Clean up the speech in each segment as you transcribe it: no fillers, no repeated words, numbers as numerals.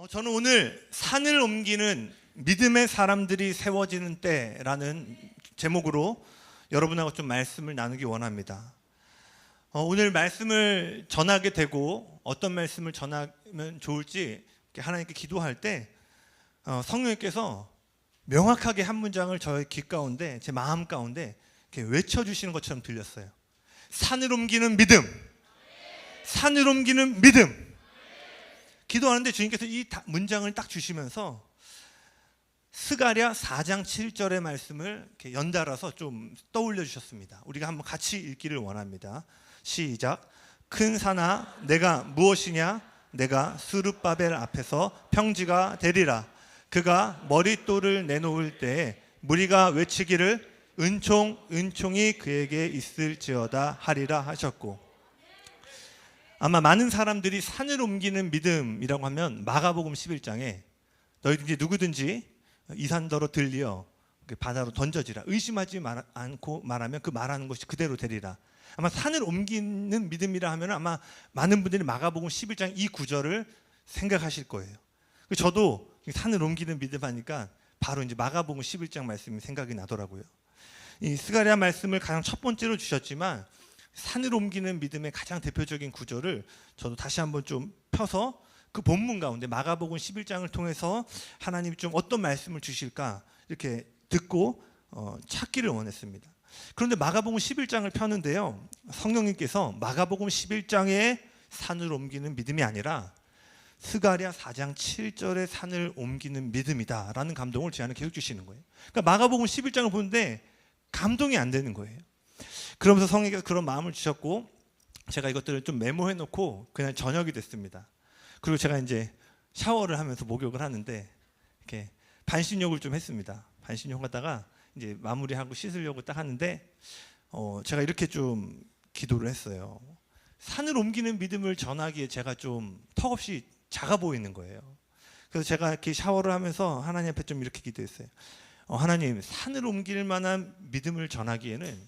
저는 오늘 산을 옮기는 믿음의 사람들이 세워지는 때라는 제목으로 여러분하고 좀 말씀을 나누기 원합니다. 오늘 말씀을 전하게 되고 어떤 말씀을 전하면 좋을지 하나님께 기도할 때 성령님께서 명확하게 한 문장을 저의 귀 가운데, 제 마음 가운데 이렇게 외쳐주시는 것처럼 들렸어요. 산을 옮기는 믿음, 산을 옮기는 믿음. 기도하는데 주님께서 이 문장을 딱 주시면서 스가랴 4장 7절의 말씀을 이렇게 연달아서 좀 떠올려 주셨습니다. 우리가 한번 같이 읽기를 원합니다. 시작. 큰 산아 내가 무엇이냐? 내가 스룹바벨 앞에서 평지가 되리라. 그가 머릿돌을 내놓을 때에 무리가 외치기를 은총이 그에게 있을지어다 하리라 하셨고, 아마 많은 사람들이 산을 옮기는 믿음이라고 하면 마가복음 11장에 너희든지 누구든지 이 산더러 들리어 바다로 던져지라. 의심하지 않고 말하면 그 말하는 것이 그대로 되리라. 아마 산을 옮기는 믿음이라 하면 아마 많은 분들이 마가복음 11장 이 구절을 생각하실 거예요. 저도 산을 옮기는 믿음 하니까 바로 이제 마가복음 11장 말씀이 생각이 나더라고요. 이 스가랴 말씀을 가장 첫 번째로 주셨지만 산을 옮기는 믿음의 가장 대표적인 구절을 저도 다시 한번 좀 펴서 그 본문 가운데 마가복음 11장을 통해서 하나님이 좀 어떤 말씀을 주실까 이렇게 듣고 찾기를 원했습니다. 그런데 마가복음 11장을 펴는데요, 성령님께서 마가복음 11장의 산을 옮기는 믿음이 아니라 스가랴 4장 7절의 산을 옮기는 믿음이다라는 감동을 제 안에 계속 주시는 거예요. 그러니까 마가복음 11장을 보는데 감동이 안 되는 거예요. 그러면서 성령께서 그런 마음을 주셨고, 제가 이것들을 좀 메모해 놓고 그냥 저녁이 됐습니다. 그리고 제가 이제 샤워를 하면서 목욕을 하는데 이렇게 반신욕을 좀 했습니다. 반신욕 하다가 이제 마무리하고 씻으려고 딱 하는데 제가 이렇게 좀 기도를 했어요. 산을 옮기는 믿음을 전하기에 제가 좀 턱없이 작아 보이는 거예요. 그래서 제가 이렇게 샤워를 하면서 하나님 앞에 좀 이렇게 기도했어요. 하나님, 산을 옮길 만한 믿음을 전하기에는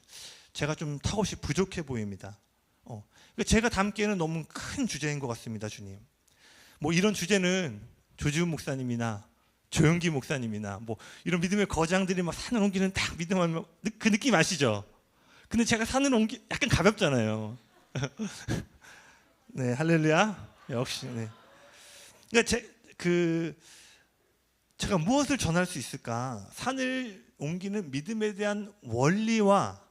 제가 좀 턱없이 부족해 보입니다. 제가 담기에는 너무 큰 주제인 것 같습니다, 주님. 뭐 이런 주제는 조지훈 목사님이나 조영기 목사님이나 뭐 이런 믿음의 거장들이 막 산을 옮기는 딱 믿음하면 그 느낌 아시죠? 근데 제가 산을 약간 가볍잖아요. 네, 할렐루야. 역시. 네. 그러니까 제가 무엇을 전할 수 있을까? 산을 옮기는 믿음에 대한 원리와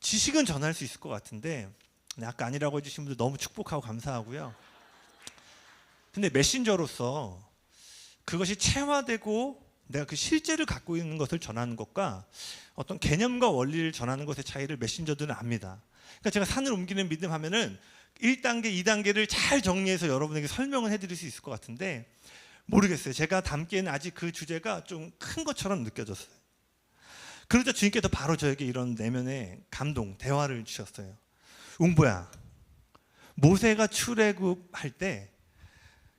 지식은 전할 수 있을 것 같은데, 아까 아니라고 해주신 분들 너무 축복하고 감사하고요. 근데 메신저로서 그것이 체화되고 내가 그 실제를 갖고 있는 것을 전하는 것과 어떤 개념과 원리를 전하는 것의 차이를 메신저들은 압니다. 그러니까 제가 산을 옮기는 믿음 하면은 1단계, 2단계를 잘 정리해서 여러분에게 설명을 해드릴 수 있을 것 같은데 모르겠어요. 제가 담기에는 아직 그 주제가 좀 큰 것처럼 느껴졌어요. 그러자 주님께서 바로 저에게 이런 내면의 감동, 대화를 주셨어요. 웅보야, 모세가 출애굽할 때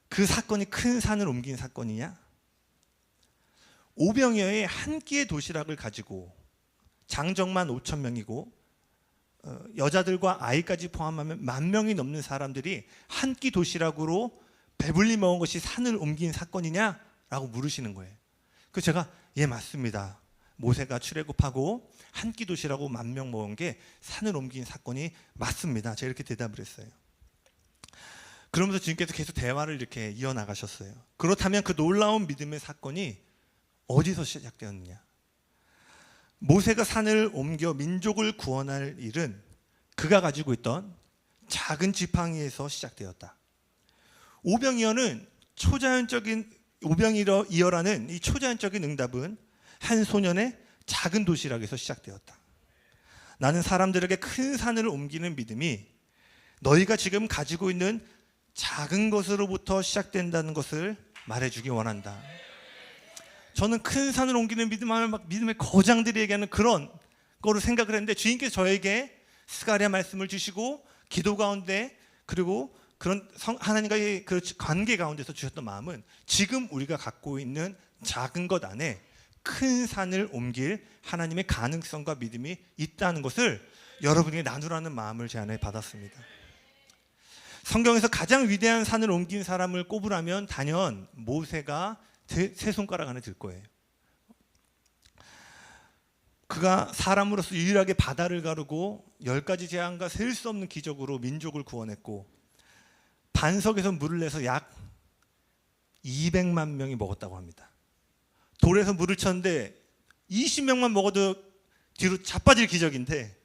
그 사건이 큰 산을 옮긴 사건이냐? 오병이어의 한 끼의 도시락을 가지고 장정만 5천 명이고 여자들과 아이까지 포함하면 10,000명이 넘는 사람들이 한 끼 도시락으로 배불리 먹은 것이 산을 옮긴 사건이냐라고 물으시는 거예요. 그래서 제가 예, 맞습니다. 모세가 출애굽하고 한 끼 도시락으로 10,000명 먹은 게 산을 옮긴 사건이 맞습니다. 제가 이렇게 대답을 했어요. 그러면서 주님께서 계속 대화를 이렇게 이어나가셨어요. 그렇다면 그 놀라운 믿음의 사건이 어디서 시작되었느냐? 모세가 산을 옮겨 민족을 구원할 일은 그가 가지고 있던 작은 지팡이에서 시작되었다. 오병이어라는 이 초자연적인 응답은 한 소년의 작은 도시락에서 시작되었다. 나는 사람들에게 큰 산을 옮기는 믿음이 너희가 지금 가지고 있는 작은 것으로부터 시작된다는 것을 말해주기 원한다. 저는 큰 산을 옮기는 믿음 하면 막 믿음의 거장들이 얘기하는 그런 거를 생각을 했는데 주님께서 저에게 스가랴 말씀을 주시고 기도 가운데 그리고 그런 하나님과의 그 관계 가운데서 주셨던 마음은 지금 우리가 갖고 있는 작은 것 안에 큰 산을 옮길 하나님의 가능성과 믿음이 있다는 것을 여러분에게 나누라는 마음을 제 안에 받았습니다. 성경에서 가장 위대한 산을 옮긴 사람을 꼽으라면 단연 모세가 세 손가락 안에 들 거예요. 그가 사람으로서 유일하게 바다를 가르고 10가지 재앙과 셀 수 없는 기적으로 민족을 구원했고, 반석에서 물을 내서 약 200만 명이 먹었다고 합니다. 돌에서 물을 쳤는데 20명만 먹어도 뒤로 자빠질 기적인데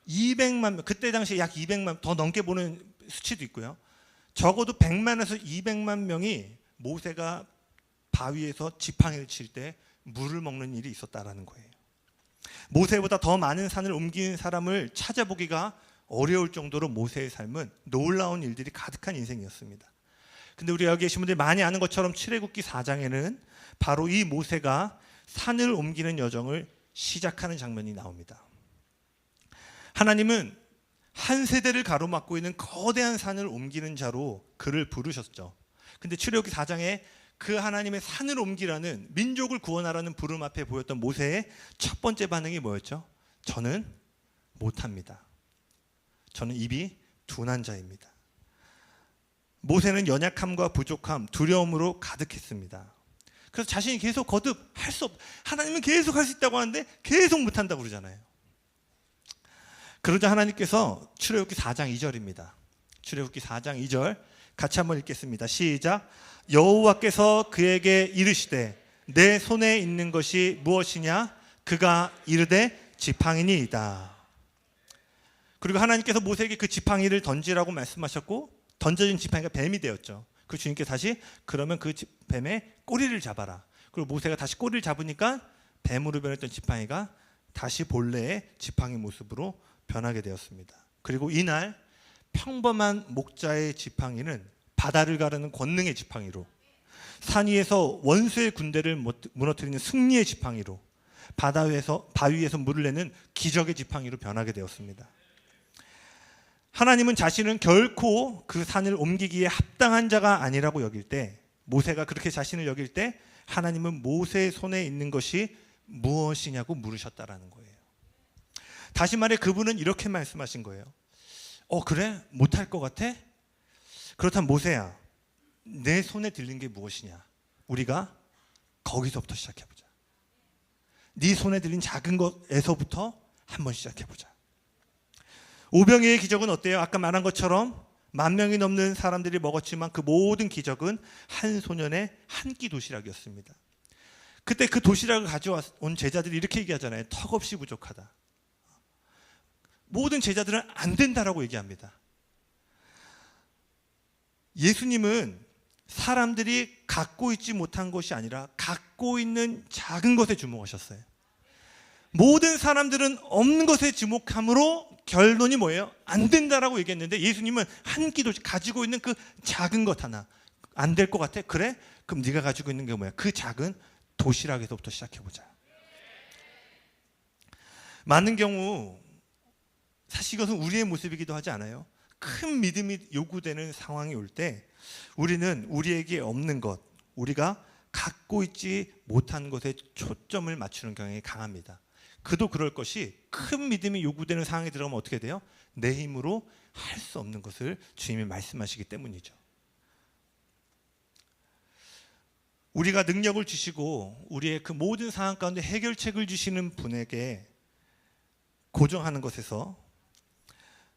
200만 명, 그때 당시에 약 200만, 더 넘게 보는 수치도 있고요. 적어도 100만에서 200만 명이 모세가 바위에서 지팡이를 칠 때 물을 먹는 일이 있었다라는 거예요. 모세보다 더 많은 산을 옮긴 사람을 찾아보기가 어려울 정도로 모세의 삶은 놀라운 일들이 가득한 인생이었습니다. 근데 우리 여기 계신 분들이 많이 아는 것처럼 출애굽기 4장에는 바로 이 모세가 산을 옮기는 여정을 시작하는 장면이 나옵니다. 하나님은 한 세대를 가로막고 있는 거대한 산을 옮기는 자로 그를 부르셨죠. 근데 출애굽기 4장에 그 하나님의 산을 옮기라는, 민족을 구원하라는 부름 앞에 보였던 모세의 첫 번째 반응이 뭐였죠? 저는 못합니다. 저는 입이 둔한 자입니다. 모세는 연약함과 부족함, 두려움으로 가득했습니다. 그래서 자신이 계속 거듭 할 수 없, 하나님은 계속 할 수 있다고 하는데 계속 못한다고 그러잖아요. 그러자 하나님께서 출애굽기 4장 2절입니다. 출애굽기 4장 2절 같이 한번 읽겠습니다. 시작. 여호와께서 그에게 이르시되 내 손에 있는 것이 무엇이냐? 그가 이르되 지팡이니이다. 그리고 하나님께서 모세에게 그 지팡이를 던지라고 말씀하셨고, 던져진 지팡이가 뱀이 되었죠. 그 주님께 다시 그러면 그 뱀의 꼬리를 잡아라. 그리고 모세가 다시 꼬리를 잡으니까 뱀으로 변했던 지팡이가 다시 본래의 지팡이 모습으로 변하게 되었습니다. 그리고 이날 평범한 목자의 지팡이는 바다를 가르는 권능의 지팡이로, 산 위에서 원수의 군대를 무너뜨리는 승리의 지팡이로, 바위에서 물을 내는 기적의 지팡이로 변하게 되었습니다. 하나님은 자신은 결코 그 산을 옮기기에 합당한 자가 아니라고 여길 때, 모세가 그렇게 자신을 여길 때 하나님은 모세의 손에 있는 것이 무엇이냐고 물으셨다라는 거예요. 다시 말해 그분은 이렇게 말씀하신 거예요. 그래? 못할 것 같아? 그렇다면 모세야, 내 손에 들린 게 무엇이냐? 우리가 거기서부터 시작해보자. 네 손에 들린 작은 것에서부터 한번 시작해보자. 오병이의 기적은 어때요? 아까 말한 것처럼 10,000명이 넘는 사람들이 먹었지만 그 모든 기적은 한 소년의 한 끼 도시락이었습니다. 그때 그 도시락을 가져온 제자들이 이렇게 얘기하잖아요. 턱없이 부족하다. 모든 제자들은 안 된다라고 얘기합니다. 예수님은 사람들이 갖고 있지 못한 것이 아니라 갖고 있는 작은 것에 주목하셨어요. 모든 사람들은 없는 것에 주목함으로 결론이 뭐예요? 안 된다라고 얘기했는데 예수님은 한 끼도 가지고 있는 그 작은 것 하나, 안 될 것 같아? 그래? 그럼 네가 가지고 있는 게 뭐야? 그 작은 도시락에서부터 시작해보자. 많은 경우 사실 이것은 우리의 모습이기도 하지 않아요? 큰 믿음이 요구되는 상황이 올 때 우리는 우리에게 없는 것, 우리가 갖고 있지 못한 것에 초점을 맞추는 경향이 강합니다. 그도 그럴 것이, 큰 믿음이 요구되는 상황에 들어가면 어떻게 돼요? 내 힘으로 할 수 없는 것을 주님이 말씀하시기 때문이죠. 우리가 능력을 주시고 우리의 그 모든 상황 가운데 해결책을 주시는 분에게 고정하는 것에서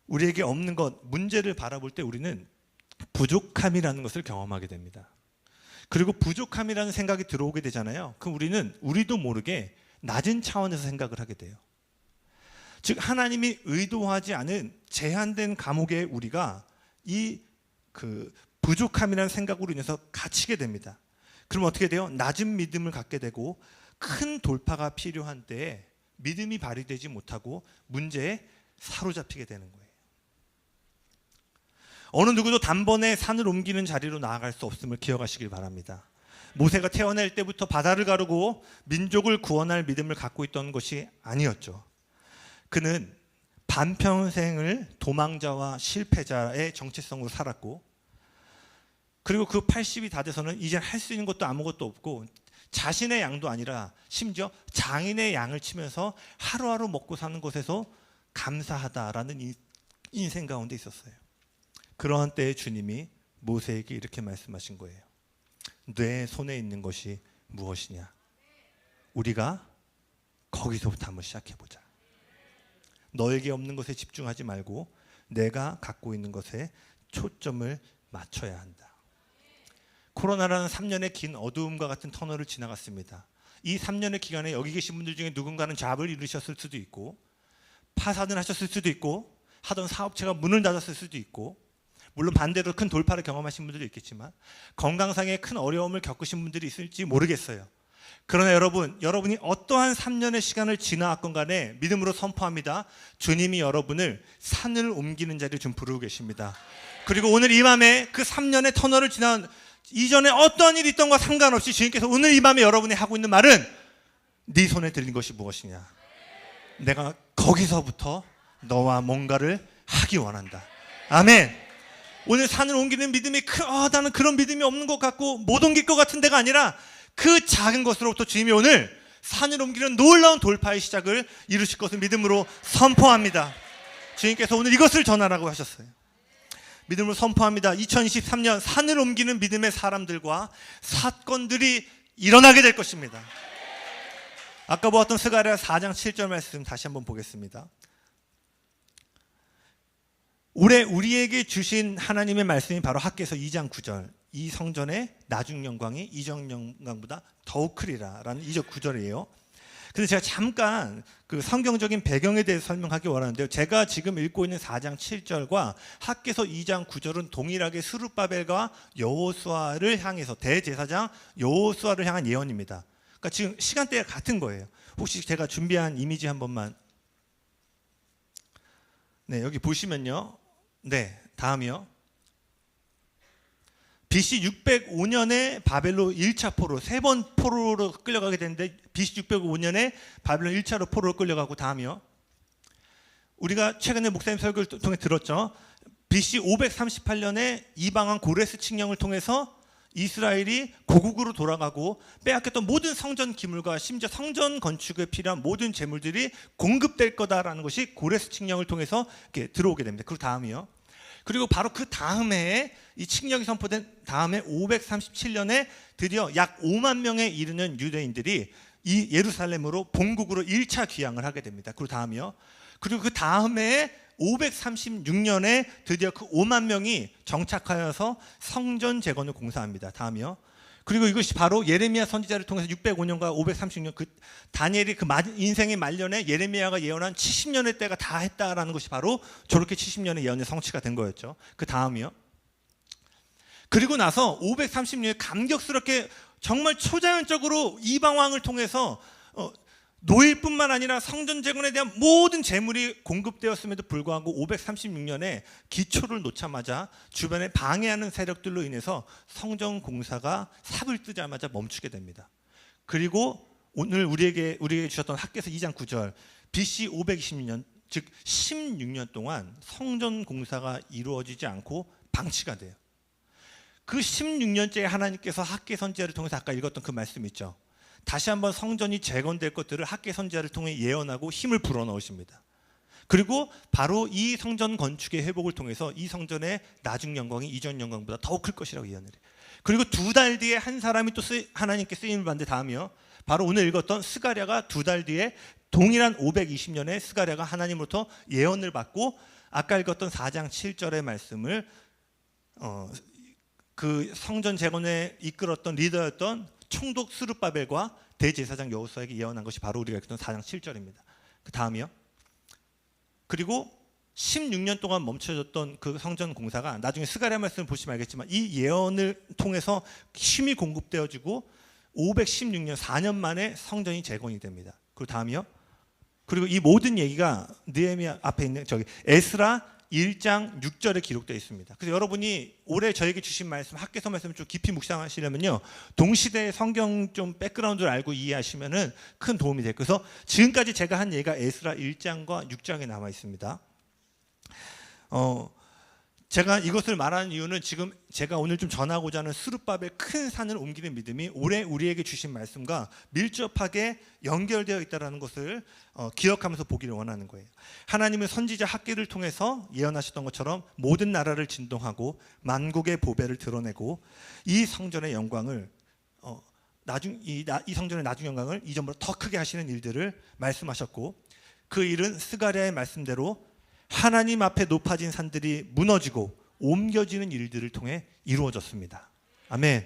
우리에게 없는 것, 문제를 바라볼 때 우리는 부족함이라는 것을 경험하게 됩니다. 그리고 부족함이라는 생각이 들어오게 되잖아요. 그럼 우리는 우리도 모르게 낮은 차원에서 생각을 하게 돼요. 즉 하나님이 의도하지 않은 제한된 감옥에 우리가 이 부족함이라는 생각으로 인해서 갇히게 됩니다. 그럼 어떻게 돼요? 낮은 믿음을 갖게 되고 큰 돌파가 필요한 때에 믿음이 발휘되지 못하고 문제에 사로잡히게 되는 거예요. 어느 누구도 단번에 산을 옮기는 자리로 나아갈 수 없음을 기억하시길 바랍니다. 모세가 태어날 때부터 바다를 가르고 민족을 구원할 믿음을 갖고 있던 것이 아니었죠. 그는 반평생을 도망자와 실패자의 정체성으로 살았고, 그리고 그 80이 다 돼서는 이제 할 수 있는 것도 아무것도 없고 자신의 양도 아니라 심지어 장인의 양을 치면서 하루하루 먹고 사는 것에서 감사하다라는 인생 가운데 있었어요. 그러한 때에 주님이 모세에게 이렇게 말씀하신 거예요. 내 손에 있는 것이 무엇이냐? 우리가 거기서부터 한번 시작해보자. 너에게 없는 것에 집중하지 말고 내가 갖고 있는 것에 초점을 맞춰야 한다. 코로나라는 3년의 긴 어두움과 같은 터널을 지나갔습니다. 이 3년의 기간에 여기 계신 분들 중에 누군가는 잡을 잃으셨을 수도 있고, 파산을 하셨을 수도 있고, 하던 사업체가 문을 닫았을 수도 있고, 물론 반대로 큰 돌파를 경험하신 분들도 있겠지만 건강상의 큰 어려움을 겪으신 분들이 있을지 모르겠어요. 그러나 여러분이 어떠한 3년의 시간을 지나왔건 간에 믿음으로 선포합니다. 주님이 여러분을 산을 옮기는 자리에 좀 부르고 계십니다. 그리고 오늘 이 밤에 그 3년의 터널을 지난 이전에 어떠한 일이 있던가 상관없이 주님께서 오늘 이 밤에 여러분이 하고 있는 말은 네 손에 들린 것이 무엇이냐? 내가 거기서부터 너와 뭔가를 하기 원한다. 아멘. 오늘 산을 옮기는 믿음이 나는 그런 믿음이 없는 것 같고 못 옮길 것 같은 데가 아니라 그 작은 것으로부터 주님이 오늘 산을 옮기는 놀라운 돌파의 시작을 이루실 것을 믿음으로 선포합니다. 주님께서 오늘 이것을 전하라고 하셨어요. 믿음으로 선포합니다. 2023년 산을 옮기는 믿음의 사람들과 사건들이 일어나게 될 것입니다. 아까 보았던 스가랴 4장 7절 말씀 다시 한번 보겠습니다. 올해 우리에게 주신 하나님의 말씀이 바로 학개서 2장 9절, 이 성전의 나중 영광이 이전 영광보다 더욱 크리라 라는 2절 9절이에요. 근데 제가 잠깐 그 성경적인 배경에 대해서 설명하기 원하는데요. 제가 지금 읽고 있는 4장 7절과 학개서 2장 9절은 동일하게 스룹바벨과 여호수아를 향해서 대제사장 여호수아를 향한 예언입니다. 그러니까 지금 시간대가 같은 거예요. 혹시 제가 준비한 이미지 한 번만. 네, 여기 보시면요. 네, 다음이요. BC 605년에 바벨로 1차 포로, 3번 포로로 끌려가게 되는데 BC 605년에 바벨론 1차로 포로로 끌려가고 다음이요. 우리가 최근에 목사님 설교를 통해 들었죠. BC 538년에 이방왕 고레스 칙령을 통해서 이스라엘이 고국으로 돌아가고 빼앗겼던 모든 성전 기물과 심지어 성전 건축에 필요한 모든 재물들이 공급될 거다라는 것이 고레스 칙령을 통해서 이렇게 들어오게 됩니다. 그리고 다음이요. 그리고 바로 그 다음에 이 칙령이 선포된 다음에 537년에 드디어 약 5만 명에 이르는 유대인들이 이 예루살렘으로 본국으로 1차 귀향을 하게 됩니다. 그리고 다음이요. 그리고 그 다음에 536년에 드디어 그 5만 명이 정착하여서 성전 재건을 공사합니다. 다음이요. 그리고 이것이 바로 예레미야 선지자를 통해서 605년과 536년 그 다니엘이 그 인생의 말년에 예레미야가 예언한 70년의 때가 다 했다라는 것이 바로 저렇게 70년의 예언의 성취가 된 거였죠. 그 다음이요. 그리고 나서 536년에 감격스럽게 정말 초자연적으로 이방 왕을 통해서 노일뿐만 아니라 성전 재건에 대한 모든 재물이 공급되었음에도 불구하고 536년에 기초를 놓자마자 주변에 방해하는 세력들로 인해서 성전 공사가 삽을 뜨자마자 멈추게 됩니다. 그리고 오늘 우리에게 주셨던 학개서 2장 9절 BC 526년 즉 16년 동안 성전 공사가 이루어지지 않고 방치가 돼요. 그 16년째에 하나님께서 학개 선지자를 통해서 아까 읽었던 그 말씀 있죠. 다시 한번 성전이 재건될 것들을 학개 선지자를 통해 예언하고 힘을 불어넣으십니다. 그리고 바로 이 성전 건축의 회복을 통해서 이 성전의 나중 영광이 이전 영광보다 더욱 클 것이라고 예언을 해요. 그리고 2달 뒤에 한 사람이 또 하나님께 쓰임을 받는데 다음이요. 바로 오늘 읽었던 스가랴가 2달 뒤에 동일한 520년에 스가랴가 하나님으로부터 예언을 받고 아까 읽었던 4장 7절의 말씀을 그 성전 재건에 이끌었던 리더였던 총독 스룹바벨과 대제사장 여호수아에게 예언한 것이 바로 우리가 읽었던 4장 7절입니다. 그 다음이요. 그리고 16년 동안 멈춰졌던 그 성전 공사가 나중에 스가랴 말씀을 보시면 알겠지만 이 예언을 통해서 힘이 공급되어지고 516년 4년 만에 성전이 재건이 됩니다. 그리고 다음이요. 그리고 이 모든 얘기가 느헤미야 앞에 있는 에스라 1장 6절에 기록되어 있습니다. 그래서 여러분이 올해 저에게 주신 말씀, 학개서 말씀을 좀 깊이 묵상하시려면요, 동시대의 성경 좀 백그라운드를 알고 이해하시면은 큰 도움이 될 거예요. 그래서 지금까지 제가 한 얘기가 에스라 1장과 6장에 남아 있습니다. 제가 이것을 말하는 이유는 지금 제가 오늘 좀 전하고자 하는 스룹바벨 큰 산을 옮기는 믿음이 올해 우리에게 주신 말씀과 밀접하게 연결되어 있다는 것을 기억하면서 보기를 원하는 거예요. 하나님은 선지자 학개를 통해서 예언하셨던 것처럼 모든 나라를 진동하고 만국의 보배를 드러내고 이 성전의 영광을 이 성전의 나중 영광을 이전보다 더 크게 하시는 일들을 말씀하셨고, 그 일은 스가랴의 말씀대로 하나님 앞에 높아진 산들이 무너지고 옮겨지는 일들을 통해 이루어졌습니다. 아멘.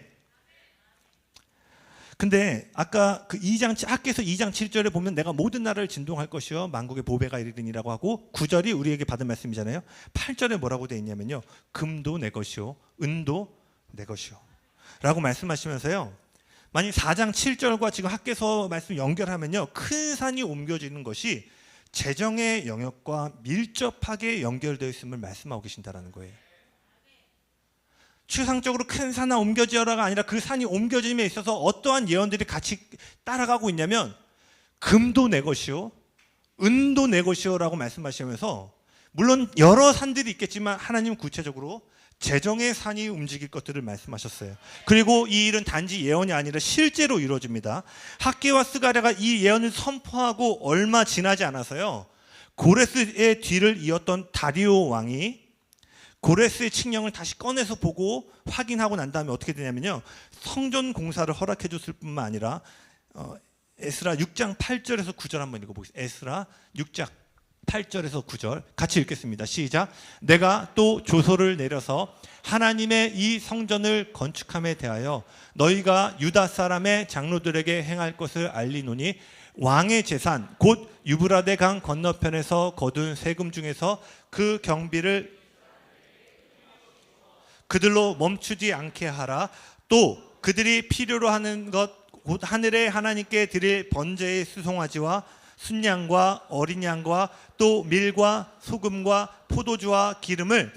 근데 아까 그 학개서 2장 7절에 보면 내가 모든 나라를 진동할 것이요 만국의 보배가 이르리니라고 하고 9절이 우리에게 받은 말씀이잖아요. 8절에 뭐라고 되어 있냐면요, 금도 내 것이요 은도 내 것이요 라고 말씀하시면서요, 만약 4장 7절과 지금 학개서 말씀 연결하면요, 큰 산이 옮겨지는 것이 재정의 영역과 밀접하게 연결되어 있음을 말씀하고 계신다는 거예요. 추상적으로 큰 산이 옮겨지어라가 아니라 그 산이 옮겨짐에 있어서 어떠한 예언들이 같이 따라가고 있냐면 금도 내 것이요 은도 내 것이요 라고 말씀하시면서, 물론 여러 산들이 있겠지만 하나님은 구체적으로 재정의 산이 움직일 것들을 말씀하셨어요. 그리고 이 일은 단지 예언이 아니라 실제로 이루어집니다. 학개와 스가랴가 이 예언을 선포하고 얼마 지나지 않아서요, 고레스의 뒤를 이었던 다리오 왕이 고레스의 칙령을 다시 꺼내서 보고 확인하고 난 다음에 어떻게 되냐면요, 성전 공사를 허락해 줬을 뿐만 아니라 에스라 6장 8절에서 9절 한번 읽어보겠습니다. 에스라 6장 8절에서 9절 같이 읽겠습니다. 시작. 내가 또 조서를 내려서 하나님의 이 성전을 건축함에 대하여 너희가 유다 사람의 장로들에게 행할 것을 알리노니, 왕의 재산 곧 유브라데 강 건너편에서 거둔 세금 중에서 그 경비를 그들로 멈추지 않게 하라. 또 그들이 필요로 하는 것 곧 하늘의 하나님께 드릴 번제의 수송아지와 순양과 어린 양과 또 밀과 소금과 포도주와 기름을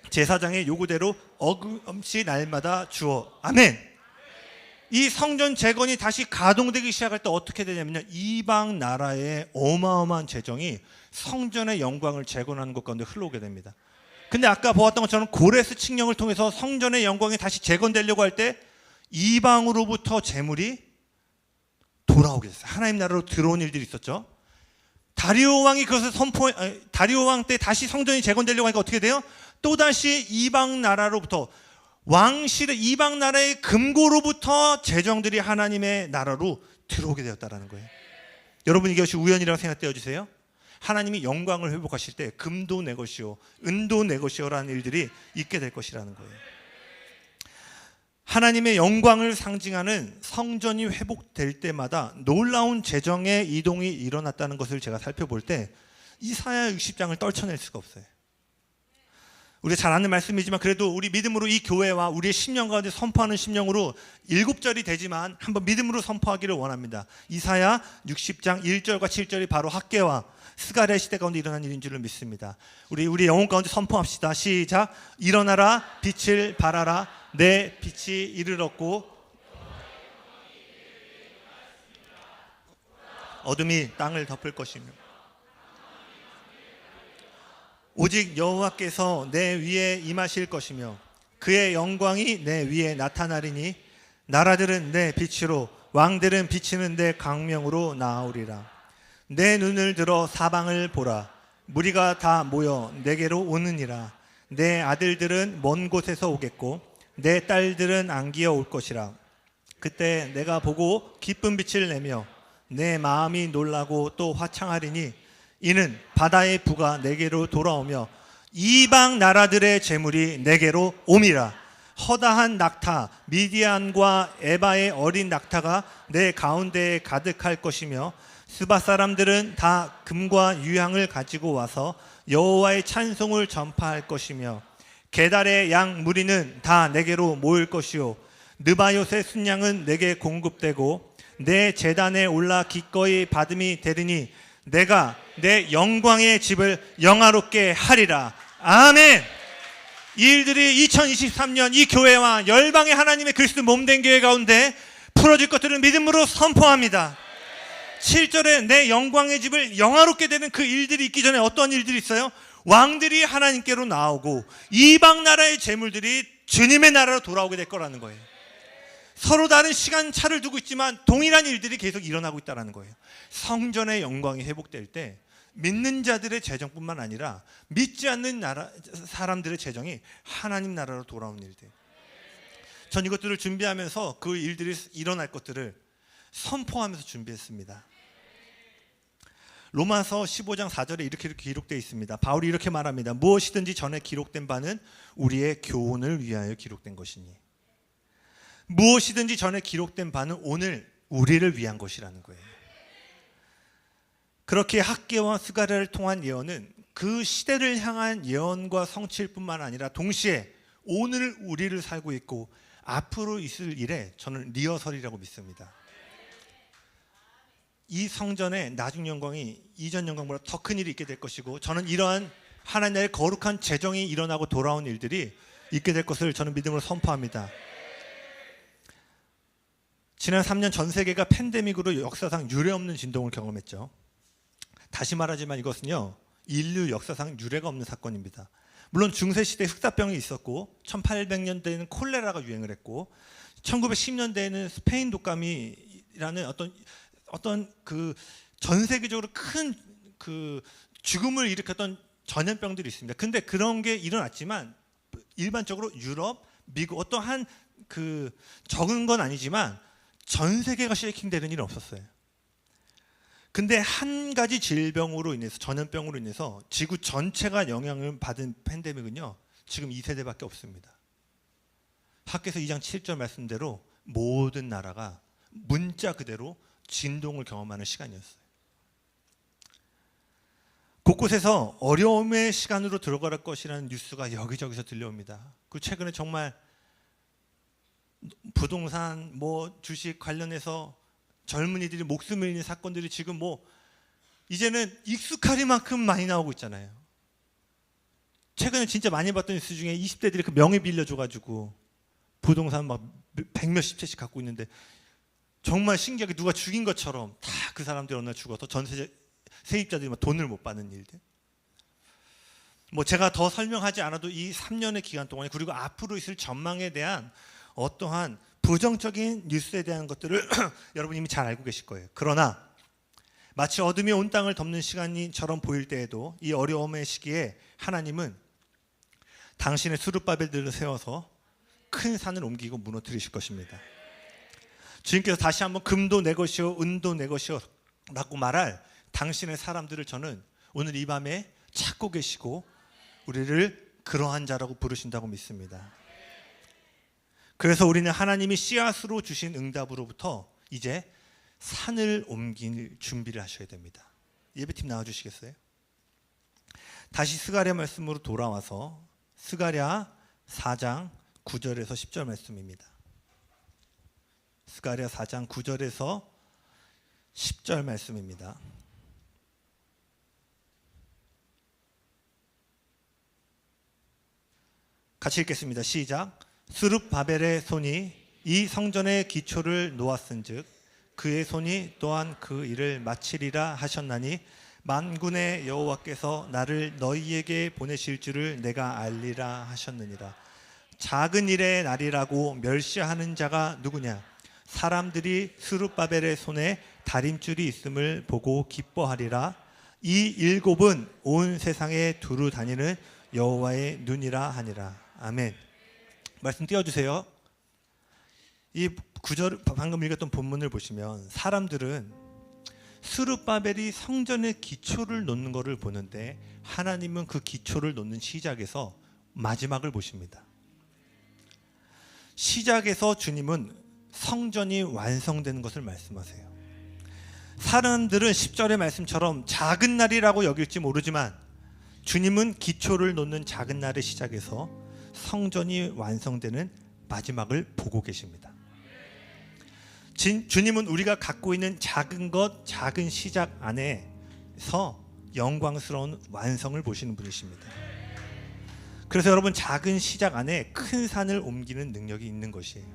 제사장의 요구대로 어금치 날마다 주어. 아멘. 이 성전 재건이 다시 가동되기 시작할 때 어떻게 되냐면요, 이방 나라의 어마어마한 재정이 성전의 영광을 재건하는 것 가운데 흘러오게 됩니다. 근데 아까 보았던 것처럼 고레스 칙령을 통해서 성전의 영광이 다시 재건되려고 할 때 이방으로부터 재물이 돌아오게 됐어요. 하나님 나라로 들어온 일들이 있었죠. 다리오 왕이 그것을 다리오 왕 때 다시 성전이 재건되려고 하니까 어떻게 돼요? 또다시 이방 나라로부터, 왕실의 이방 나라의 금고로부터 재정들이 하나님의 나라로 들어오게 되었다는 거예요. 여러분, 이것이 우연이라고 생각되어 주세요. 하나님이 영광을 회복하실 때 금도 내 것이요 은도 내 것이요 라는 일들이 있게 될 것이라는 거예요. 하나님의 영광을 상징하는 성전이 회복될 때마다 놀라운 재정의 이동이 일어났다는 것을 제가 살펴볼 때 이사야 60장을 떨쳐낼 수가 없어요. 우리가 잘 아는 말씀이지만 그래도 우리 믿음으로 이 교회와 우리의 심령 가운데 선포하는 심령으로 7절이 되지만 한번 믿음으로 선포하기를 원합니다. 이사야 60장 1절과 7절이 바로 학개와 스가랴 시대 가운데 일어난 일인 줄을 믿습니다. 우리 영혼 가운데 선포합시다. 시작. 일어나라 빛을 발하라 내 빛이 이르렀고 어둠이 땅을 덮을 것이며 오직 여호와께서 내 위에 임하실 것이며 그의 영광이 내 위에 나타나리니 나라들은 내 빛으로 왕들은 비치는 내 광명으로 나아오리라. 내 눈을 들어 사방을 보라. 무리가 다 모여 내게로 오느니라. 내 아들들은 먼 곳에서 오겠고 내 딸들은 안기어 올 것이라. 그때 내가 보고 기쁜 빛을 내며 내 마음이 놀라고 또 화창하리니 이는 바다의 부가 내게로 돌아오며 이방 나라들의 재물이 내게로 옴이라. 허다한 낙타 미디안과 에바의 어린 낙타가 내 가운데에 가득할 것이며 스바 사람들은 다 금과 유향을 가지고 와서 여호와의 찬송을 전파할 것이며 게달의 양 무리는 다 내게로 모일 것이요 느바요의 순양은 내게 공급되고 내 제단에 올라 기꺼이 받음이 되리니 내가 내 영광의 집을 영화롭게 하리라. 아멘. 이 일들이 2023년 이 교회와 열방의 하나님의 그리스도 몸된 교회 가운데 풀어질 것들을 믿음으로 선포합니다. 7절에 내 영광의 집을 영화롭게 되는 그 일들이 있기 전에 어떤 일들이 있어요? 왕들이 하나님께로 나오고 이방 나라의 재물들이 주님의 나라로 돌아오게 될 거라는 거예요. 서로 다른 시간차를 두고 있지만 동일한 일들이 계속 일어나고 있다는 거예요. 성전의 영광이 회복될 때 믿는 자들의 재정뿐만 아니라 믿지 않는 사람들의 재정이 하나님 나라로 돌아오는 일들. 전 이것들을 준비하면서 그 일들이 일어날 것들을 선포하면서 준비했습니다. 로마서 15장 4절에 이렇게 기록되어 있습니다. 바울이 이렇게 말합니다. 무엇이든지 전에 기록된 바는 우리의 교훈을 위하여 기록된 것이니. 무엇이든지 전에 기록된 바는 오늘 우리를 위한 것이라는 거예요. 그렇게 학개와 스가랴를 통한 예언은 그 시대를 향한 예언과 성취일 뿐만 아니라 동시에 오늘 우리를 살고 있고 앞으로 있을 일에 저는 리허설이라고 믿습니다. 이 성전의 나중 영광이 이전 영광보다 더 큰 일이 있게 될 것이고, 저는 이러한 하나님의 거룩한 재정이 일어나고 돌아온 일들이 있게 될 것을 저는 믿음으로 선포합니다. 지난 3년 전 세계가 팬데믹으로 역사상 유례없는 진동을 경험했죠. 다시 말하지만 이것은요, 인류 역사상 유례가 없는 사건입니다. 물론 중세시대 흑사병이 있었고 1800년대에는 콜레라가 유행을 했고 1910년대에는 스페인 독감이라는 어떤 그 전 세계적으로 큰 그 죽음을 일으켰던 전염병들이 있습니다. 근데 그런 게 일어났지만 일반적으로 유럽, 미국 어떠한 그 적은 건 아니지만 전 세계가 쉐이킹되는 일은 없었어요. 근데 한 가지 질병으로 인해서, 전염병으로 인해서 지구 전체가 영향을 받은 팬데믹은요, 지금 2세대밖에 없습니다. 학개서 2장 7절 말씀대로 모든 나라가 문자 그대로 진동을 경험하는 시간이었어요. 곳곳에서 어려움의 시간으로 들어갈 것이라는 뉴스가 여기저기서 들려옵니다. 그 최근에 정말 부동산, 주식 관련해서 젊은이들이 목숨을 잃는 사건들이 지금 이제는 익숙하리만큼 많이 나오고 있잖아요. 최근에 진짜 많이 봤던 뉴스 중에 20대들이 그 명의 빌려줘가지고 부동산 막 100몇십 채씩 갖고 있는데, 정말 신기하게 누가 죽인 것처럼 다 그 사람들이 어느 날 죽어서 세입자들이 막 돈을 못 받는 일들. 제가 더 설명하지 않아도 이 3년의 기간 동안에, 그리고 앞으로 있을 전망에 대한 어떠한 부정적인 뉴스에 대한 것들을 여러분 이미 잘 알고 계실 거예요. 그러나 마치 어둠이 온 땅을 덮는 시간이처럼 보일 때에도 이 어려움의 시기에 하나님은 당신의 수룹바벨들을 세워서 큰 산을 옮기고 무너뜨리실 것입니다. 주님께서 다시 한번 금도 내 것이요 은도 내 것이요 라고 말할 당신의 사람들을 저는 오늘 이 밤에 찾고 계시고 우리를 그러한 자라고 부르신다고 믿습니다. 그래서 우리는 하나님이 씨앗으로 주신 응답으로부터 이제 산을 옮길 준비를 하셔야 됩니다. 예배팀 나와주시겠어요? 다시 스가랴 말씀으로 돌아와서 스가랴 4장 9절에서 10절 말씀입니다. 스가랴 4장 9절에서 10절 말씀입니다. 같이 읽겠습니다. 시작. 스룹바벨의 손이 이 성전의 기초를 놓았은즉 그의 손이 또한 그 일을 마치리라 하셨나니 만군의 여호와께서 나를 너희에게 보내실 줄을 내가 알리라 하셨느니라. 작은 일의 날이라고 멸시하는 자가 누구냐? 사람들이 스룹바벨의 손에 다림줄이 있음을 보고 기뻐하리라. 이 일곱은 온 세상에 두루 다니는 여호와의 눈이라 하니라. 아멘. 말씀 띄워주세요. 이 구절, 방금 읽었던 본문을 보시면 사람들은 스룹바벨이 성전의 기초를 놓는 것을 보는데, 하나님은 그 기초를 놓는 시작에서 마지막을 보십니다. 시작에서 주님은 성전이 완성되는 것을 말씀하세요. 사람들은 10절의 말씀처럼 작은 날이라고 여길지 모르지만 주님은 기초를 놓는 작은 날의 시작에서 성전이 완성되는 마지막을 보고 계십니다. 주님은 우리가 갖고 있는 작은 것, 작은 시작 안에서 영광스러운 완성을 보시는 분이십니다. 그래서 여러분, 작은 시작 안에 큰 산을 옮기는 능력이 있는 것이에요.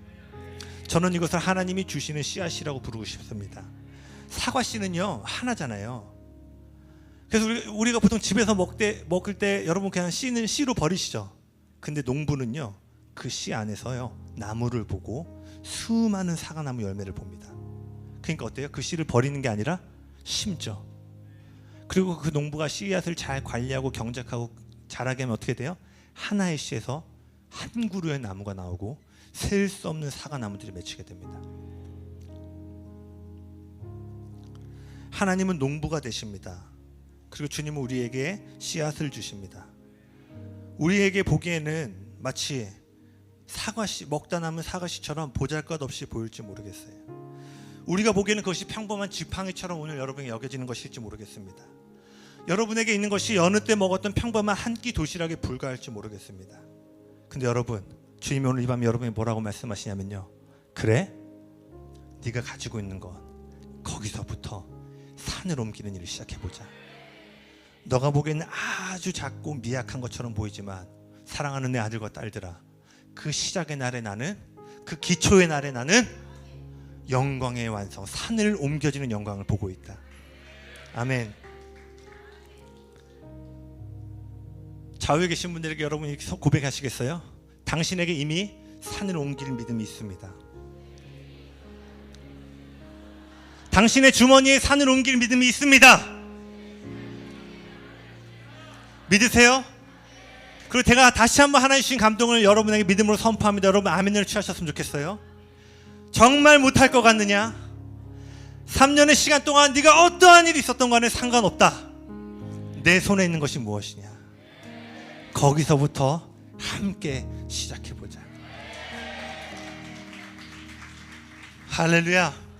저는 이것을 하나님이 주시는 씨앗이라고 부르고 싶습니다. 사과 씨는요 하나잖아요. 그래서 우리가 보통 집에서 먹을 때 여러분 그냥 씨는 씨로 버리시죠. 근데 농부는요, 그 씨 안에서요 나무를 보고 수많은 사과나무 열매를 봅니다. 그러니까 어때요? 그 씨를 버리는 게 아니라 심죠. 그리고 그 농부가 씨앗을 잘 관리하고 경작하고 자라게 하면 어떻게 돼요? 하나의 씨에서 한 그루의 나무가 나오고 셀 수 없는 사과나무들이 맺히게 됩니다. 하나님은 농부가 되십니다. 그리고 주님은 우리에게 씨앗을 주십니다. 우리에게 보기에는 마치 사과씨, 먹다 남은 사과씨처럼 보잘것없이 보일지 모르겠어요. 우리가 보기에는 그것이 평범한 지팡이처럼 오늘 여러분에게 여겨지는 것일지 모르겠습니다. 여러분에게 있는 것이 여느 때 먹었던 평범한 한 끼 도시락에 불과할지 모르겠습니다. 근데 여러분, 주님이 오늘 이 밤에 여러분이 뭐라고 말씀하시냐면요, 그래? 네가 가지고 있는 것 거기서부터 산을 옮기는 일을 시작해보자. 너가 보기에는 아주 작고 미약한 것처럼 보이지만 사랑하는 내 아들과 딸들아, 그 시작의 날에 나는, 그 기초의 날에 나는 영광의 완성, 산을 옮겨지는 영광을 보고 있다. 아멘. 좌우에 계신 분들에게 여러분이 고백하시겠어요? 당신에게 이미 산을 옮길 믿음이 있습니다. 당신의 주머니에 산을 옮길 믿음이 있습니다. 믿으세요? 그리고 제가 다시 한번 하나님 주신 감동을 여러분에게 믿음으로 선포합니다. 여러분 아멘을 취하셨으면 좋겠어요. 정말 못할 것 같느냐? 3년의 시간 동안 네가 어떠한 일이 있었던 간에 상관없다. 내 손에 있는 것이 무엇이냐? 거기서부터 함께 시작해보자. 할렐루야.